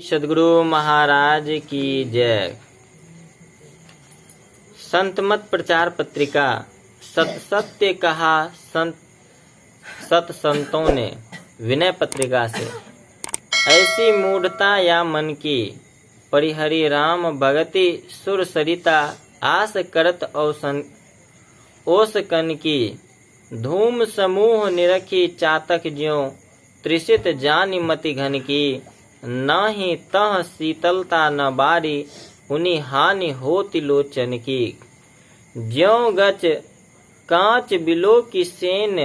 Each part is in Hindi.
सद्गुरु महाराज की जय। संतमत प्रचार पत्रिका। सत्य कहा सत संतों ने विनय पत्रिका से। ऐसी मूढ़ता या मन की परिहरि राम भगति सुर सरिता आस करत ओस कन की धूम समूह निरखी चातक ज्यों त्रिषित जानि मति घन की नाही तह शीतलता न बारी उनि हानि होति लोचन की ज्यों गच कांच बिलो की सेन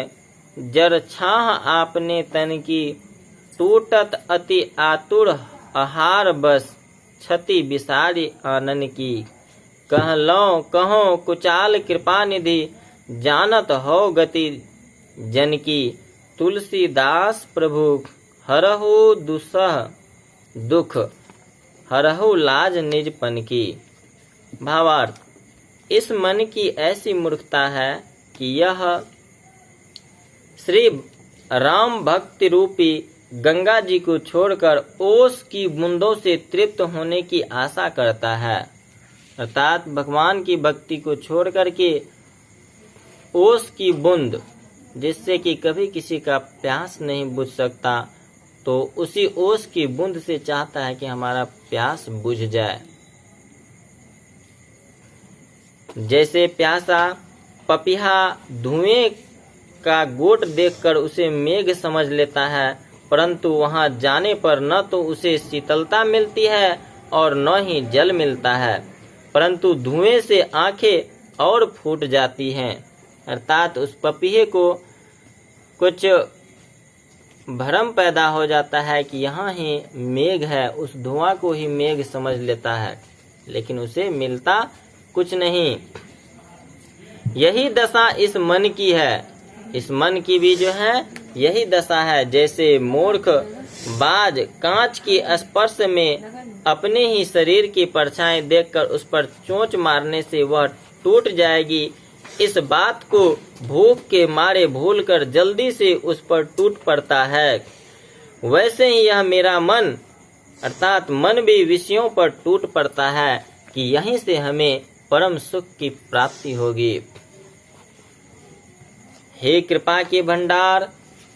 जर छाह आपने तन की टूटत अति आतुर आहार बस क्षति बिसारी आनन की कहलो कहो कुचाल कृपा निधि जानत हो गति जन की तुलसीदास प्रभु हरहु दुसह दुख हरहु लाज निजपन की। भावार्थ, इस मन की ऐसी मूर्खता है कि यह श्री राम भक्ति रूपी गंगा जी को छोड़कर ओस की बूंदों से तृप्त होने की आशा करता है, अर्थात भगवान की भक्ति को छोड़कर के ओस की बूंद जिससे कि कभी किसी का प्यास नहीं बुझ सकता, तो उसी ओस की बूंद से चाहता है कि हमारा प्यास बुझ जाए। जैसे प्यासा पपीहा धुएं का गोट देखकर उसे मेघ समझ लेता है, परंतु वहां जाने पर न तो उसे शीतलता मिलती है और न ही जल मिलता है, परंतु धुएं से आंखें और फूट जाती हैं। अर्थात उस पपीहे को कुछ भ्रम पैदा हो जाता है कि यहाँ ही मेघ है, उस धुआं को ही मेघ समझ लेता है, लेकिन उसे मिलता कुछ नहीं। यही दशा इस मन की है। इस मन की भी जो है यही दशा है। जैसे मूर्ख बाज कांच की स्पर्श में अपने ही शरीर की परछाई देखकर उस पर चोंच मारने से वह टूट जाएगी, इस बात को भूख के मारे भूलकर जल्दी से उस पर टूट पड़ता है, वैसे ही यह मेरा मन अर्थात मन भी विषयों पर टूट पड़ता है कि यहीं से हमें परम सुख की प्राप्ति होगी। हे कृपा के भंडार,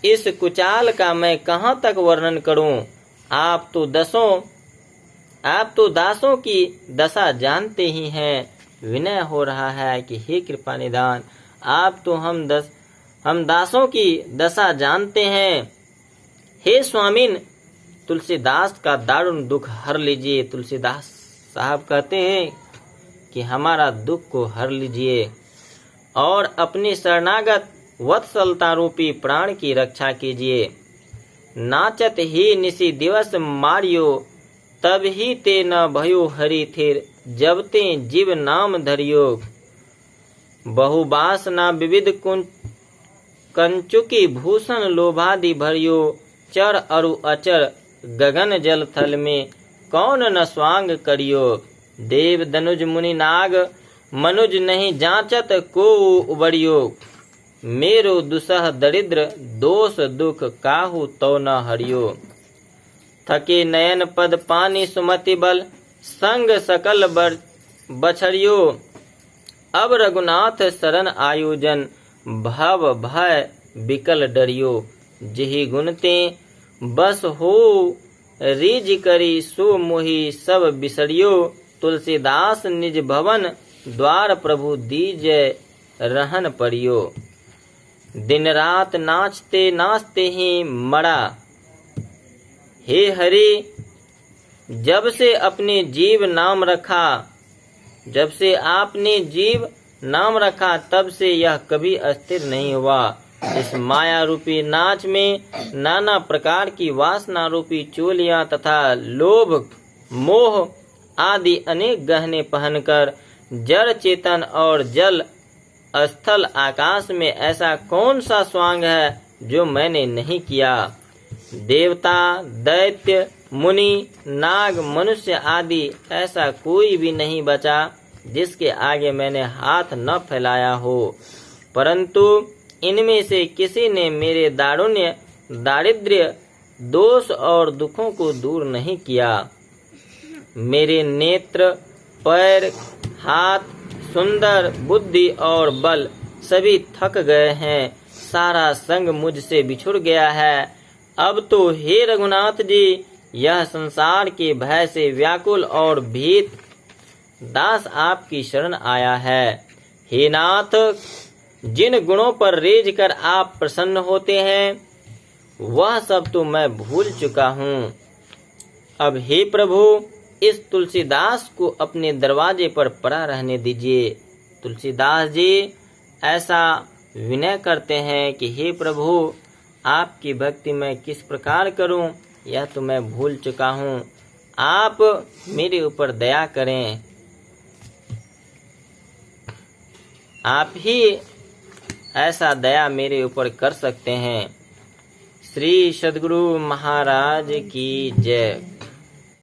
इस कुचाल का मैं कहाँ तक वर्णन करूं। आप तो दासों की दशा जानते ही हैं। विनय हो रहा है कि हे कृपा निधान, आप तो हम दासों की दशा जानते हैं। हे स्वामिन, तुलसीदास का दारुण दुख हर लीजिए। तुलसीदास साहब कहते हैं कि हमारा दुख को हर लीजिए और अपनी शरणागत वत्सलता रूपी प्राण की रक्षा कीजिए। नाचत ही निसी दिवस मारियो तब ही ते न भयो हरि थिर जब ते जीव नाम धरियो। बहुबासना विविध कंचुकी भूषण लोभादि भरियो चर अरु अचर गगन जल थल में कौन न स्वांग करियो। देव दनुज मुनि नाग मनुज नहीं जांचत को उबरियो। मेरो दुसह दरिद्र दोष दुख काहू तो न हरियो। थके नयन पद पानी सुमति बल संग सकल बछरियो। अब रघुनाथ शरण आयोजन भव भय बिकल डरियो। जिहि गुणते बस हो रिज करी सो मोहि सब बिसरियो। तुलसीदास निज भवन द्वार प्रभु दीजय रहन परियो। दिन रात नाचते नाचते ही मरा। हे हरि, जब से आपने जीव नाम रखा तब से यह कभी अस्थिर नहीं हुआ। इस माया रूपी नाच में नाना प्रकार की वासना रूपी चोलियां तथा लोभ मोह आदि अनेक गहने पहनकर जड़ चेतन और जल स्थल आकाश में ऐसा कौन सा स्वांग है जो मैंने नहीं किया। देवता दैत्य मुनि नाग मनुष्य आदि ऐसा कोई भी नहीं बचा जिसके आगे मैंने हाथ न फैलाया हो, परंतु इनमें से किसी ने मेरे दारिद्र्य दोष और दुखों को दूर नहीं किया। मेरे नेत्र, पैर, हाथ, सुंदर बुद्धि और बल सभी थक गए हैं। सारा संग मुझसे बिछुड़ गया है। अब तो हे रघुनाथ जी, यह संसार के भय से व्याकुल और भीत दास आपकी शरण आया है। हे नाथ, जिन गुणों पर रेज कर आप प्रसन्न होते हैं, वह सब तो मैं भूल चुका हूँ। अब हे प्रभु, इस तुलसीदास को अपने दरवाजे पर पड़ा रहने दीजिए। तुलसीदास जी ऐसा विनय करते हैं कि हे प्रभु, आपकी भक्ति मैं किस प्रकार करूं, यह तो मैं भूल चुका हूं। आप मेरे ऊपर दया करें। आप ही ऐसा दया मेरे ऊपर कर सकते हैं। श्री सद्गुरु महाराज की जय।